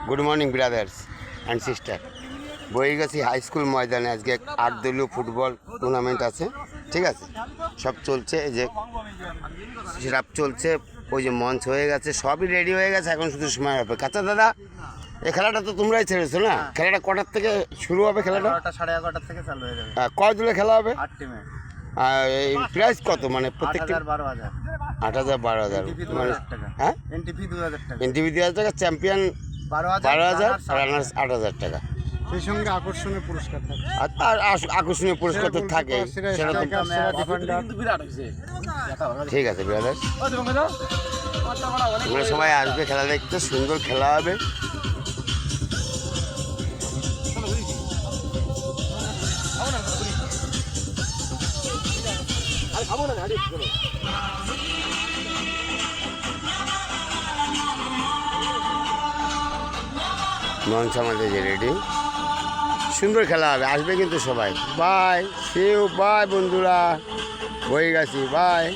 Good morning brothers and sister. Boigachhi high school ময়দানে আজকে 8 দলীয় ফুটবল টুর্নামেন্ট আছে, ঠিক আছে? সব চলছে, এই যে সেট চলছে, ওই যে মঞ্চ হয়ে গেছে, সবই রেডি হয়ে গেছে, এখন শুধু সময় হবে। কাঁচা দাদা, এই খেলাটা তো তোমরাই ছেড়েছো না? খেলাটা কটার থেকে শুরু হবে? খেলাটা 11:30 থেকে চালু হয়ে যাবে। কয় দলে খেলা হবে? 8 টিমে। আর এই প্রাইস কত, মানে প্রত্যেকটি? 8,000 8,000 12,000 মানে? টাকা। হ্যাঁ, এনটিপি 2000 টাকা। এনটিভি 2,000 টাকা, চ্যাম্পিয়ন 12,000, রানার্স 8,000 টাকা। সেই সঙ্গে আকর্ষণীয় পুরস্কার থাকে। আর আকর্ষণীয় পুরস্কার তো থাকে, সেটা তো ঠিক আছে ব্রাদার। তোমরা সবাই আসবে খেলা দেখতে, সুন্দর খেলা হবে। মঞ্চ আমাদের যে রেডি, সুন্দর খেলা হবে, আসবে কিন্তু সবাই। বাই, সি ইউ, বাই বন্ধুরা, বই গেছি, বাই।